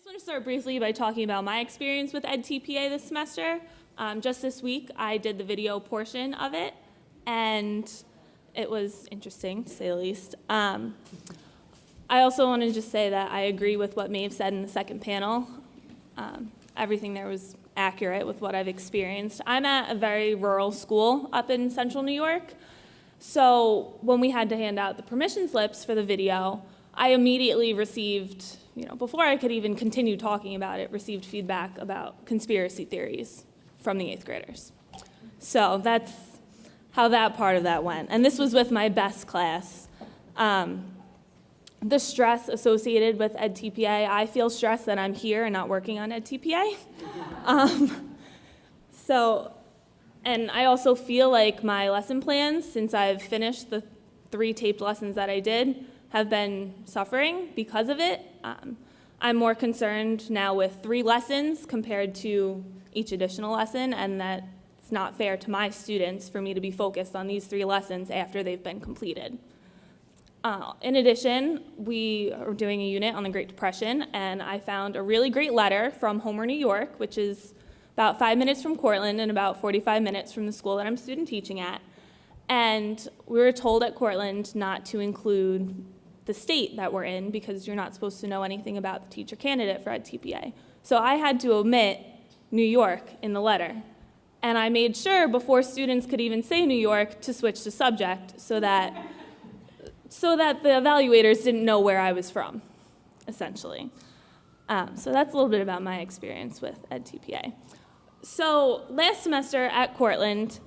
want to start briefly by talking about my experience with edTPA this semester. Just this week, I did the video portion of it, and it was interesting, to say the least. I also want to just say that I agree with what Maeve said in the second panel. Everything there was accurate with what I've experienced. I'm at a very rural school up in central New York, so when we had to hand out the permission slips for the video, I immediately received, before I could even continue talking about it, received feedback about conspiracy theories from the 8th graders. So that's how that part of that went. And this was with my best class. The stress associated with edTPA, I feel stressed that I'm here and not working on edTPA. And I also feel like my lesson plans, since I've finished the 3 taped lessons that I did, have been suffering because of it. I'm more concerned now with 3 lessons compared to each additional lesson, and that it's not fair to my students for me to be focused on these 3 lessons after they've been completed. In addition, we are doing a unit on the Great Depression, and I found a really great letter from Homer, New York, which is about 5 minutes from Cortland and about 45 minutes from the school that I'm student teaching at. And we were told at Cortland not to include the state that we're in because you're not supposed to know anything about the teacher candidate for edTPA. So I had to omit New York in the letter. And I made sure before students could even say New York to switch the subject so that the evaluators didn't know where I was from, essentially. So that's a little bit about my experience with edTPA. So last semester at Cortland,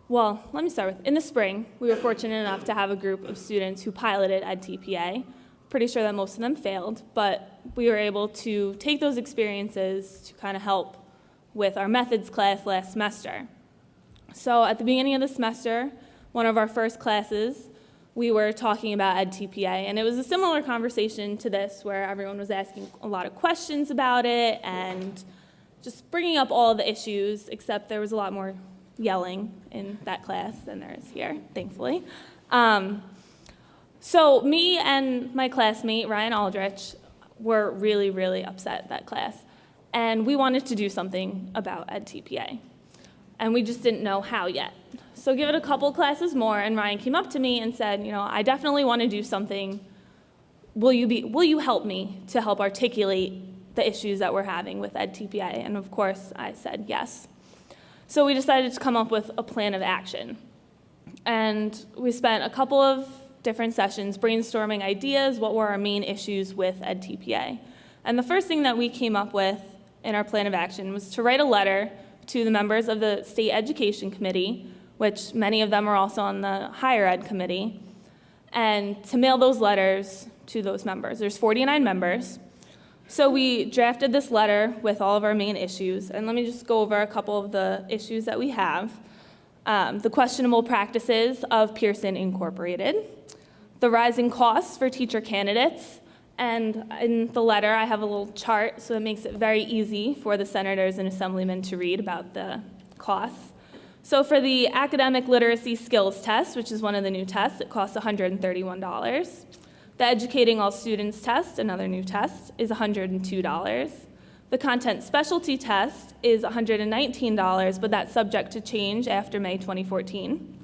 well, let me start with, in the spring, we were fortunate enough to have a group of students who piloted edTPA. Pretty sure that most of them failed, but we were able to take those experiences to kind of help with our methods class last semester. So at the beginning of the semester, one of our first classes, we were talking about edTPA, and it was a similar conversation to this where everyone was asking a lot of questions about it and just bringing up all the issues, except there was a lot more yelling in that class than there is here, thankfully. So me and my classmate, Ryan Aldrich, were really, really upset that class, and we wanted to do something about edTPA, and we just didn't know how yet. So give it a couple classes more, and Ryan came up to me and said, I definitely want to do something. Will you help me to help articulate the issues that we're having with edTPA? And of course, I said yes. So we decided to come up with a plan of action. And we spent a couple of different sessions brainstorming ideas, what were our main issues with edTPA. And the first thing that we came up with in our plan of action was to write a letter to the members of the State Education Committee, which many of them are also on the Higher Ed Committee, and to mail those letters to those members. There's 49 members. So we drafted this letter with all of our main issues, and let me just go over a couple of the issues that we have. The questionable practices of Pearson Incorporated, the rising costs for teacher candidates, and in the letter I have a little chart so it makes it very easy for the senators and assemblymen to read about the costs. So for the academic literacy skills test, which is one of the new tests, it costs $131. The Educating All Students test, another new test, is $102. The content specialty test is $119, but that's subject to change after May 2014.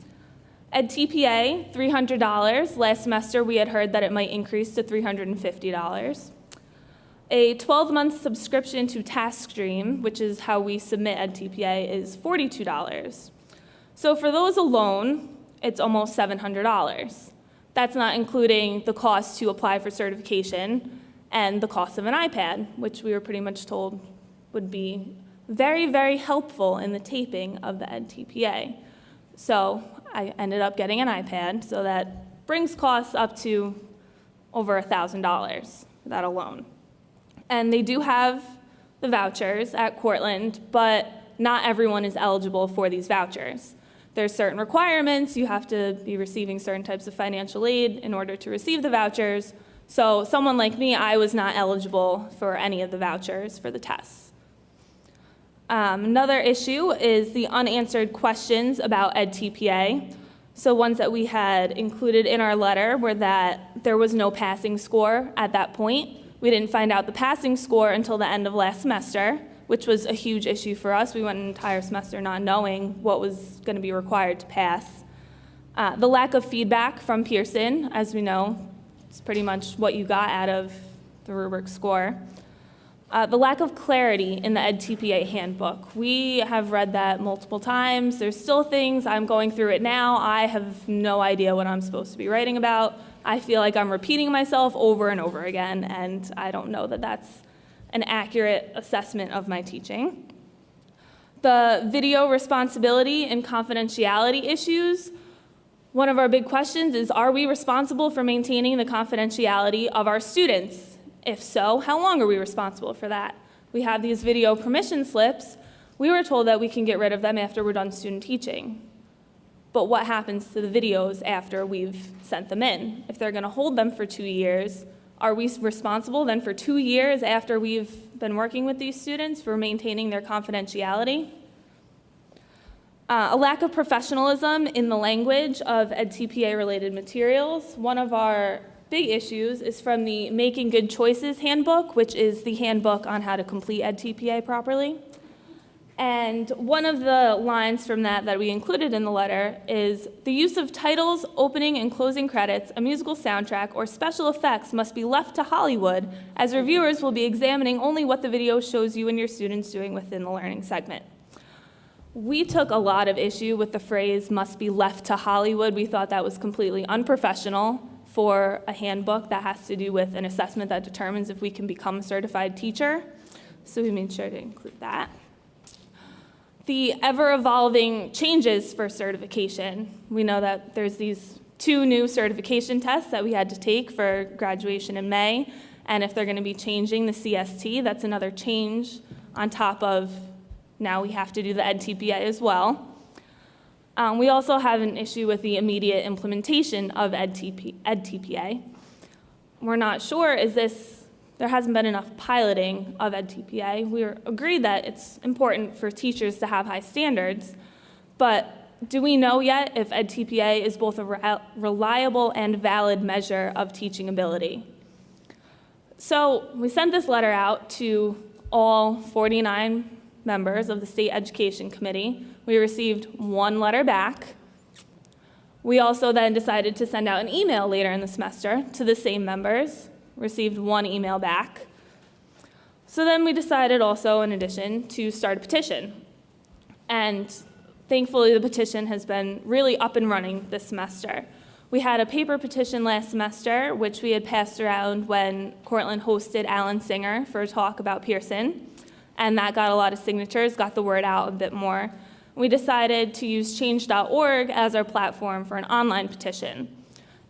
edTPA, $300. Last semester we had heard that it might increase to $350. A 12-month subscription to TaskStream, which is how we submit edTPA, is $42. So for those alone, it's almost $700. That's not including the cost to apply for certification and the cost of an iPad, which we were pretty much told would be very, very helpful in the taping of the edTPA. So I ended up getting an iPad, so that brings costs up to over $1,000 for that alone. And they do have the vouchers at Cortland, but not everyone is eligible for these vouchers. There's certain requirements. You have to be receiving certain types of financial aid in order to receive the vouchers. So someone like me, I was not eligible for any of the vouchers for the tests. Another issue is the unanswered questions about edTPA. So ones that we had included in our letter were that there was no passing score at that point We didn't find out the passing score until the end of last semester, which was a huge issue for us. We went an entire semester not knowing what was going to be required to pass. The lack of feedback from Pearson, as we know, it's pretty much what you got out of the rubric score. The lack of clarity in the edTPA handbook. We have read that multiple times. There's still things, I'm going through it now. I have no idea what I'm supposed to be writing about. I feel like I'm repeating myself over and over again, and I don't know that that's an accurate assessment of my teaching. The video responsibility and confidentiality issues. One of our big questions is, are we responsible for maintaining the confidentiality of our students? If so, how long are we responsible for that? We have these video permission slips. We were told that we can get rid of them after we're done student teaching. But what happens to the videos after we've sent them in? If they're going to hold them for 2 years, are we responsible then for 2 years after we've been working with these students for maintaining their confidentiality? A lack of professionalism in the language of edTPA-related materials. One of our big issues is from the Making Good Choices handbook, which is the handbook on how to complete edTPA properly. And one of the lines from that we included in the letter is, the use of titles, opening and closing credits, a musical soundtrack, or special effects must be left to Hollywood, as reviewers will be examining only what the video shows you and your students doing within the learning segment. We took a lot of issue with the phrase must be left to Hollywood. We thought that was completely unprofessional for a handbook that has to do with an assessment that determines if we can become a certified teacher. So we made sure to include that. The ever-evolving changes for certification. We know that there's these 2 new certification tests that we had to take for graduation in May, and if they're going to be changing the CST, that's another change on top of now we have to do the edTPA as well. We also have an issue with the immediate implementation of edTPA. We're not sure, there hasn't been enough piloting of edTPA. We agree that it's important for teachers to have high standards, but do we know yet if edTPA is both a reliable and valid measure of teaching ability? So we sent this letter out to all 49 members of the State Education Committee. We received 1 letter back. We also then decided to send out an email later in the semester to the same members, received 1 email back. So then we decided also, in addition, to start a petition. And thankfully, the petition has been really up and running this semester. We had a paper petition last semester, which we had passed around when Cortland hosted Alan Singer for a talk about Pearson. And that got a lot of signatures, got the word out a bit more. We decided to use change.org as our platform for an online petition.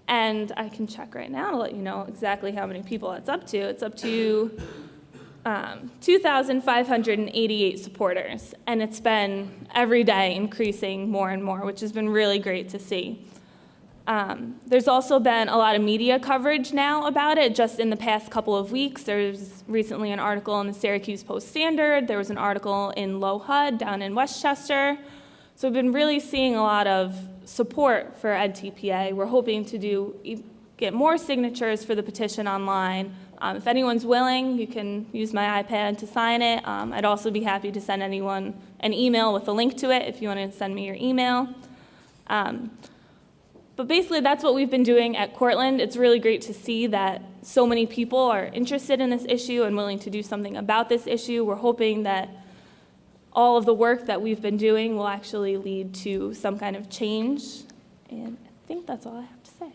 And I can check right now to let you know exactly how many people it's up to. It's up to 2,588 supporters. And it's been every day increasing more and more, which has been really great to see. There's also been a lot of media coverage now about it. Just in the past couple of weeks, there's recently an article in the Syracuse Post-Standard. There was an article in Low HUD down in Westchester. So we've been really seeing a lot of support for edTPA. We're hoping to get more signatures for the petition online. If anyone's willing, you can use my iPad to sign it. I'd also be happy to send anyone an email with a link to it if you want to send me your email. But basically, that's what we've been doing at Cortland. It's really great to see that so many people are interested in this issue and willing to do something about this issue. We're hoping that all of the work that we've been doing will actually lead to some kind of change. And I think that's all I have to say.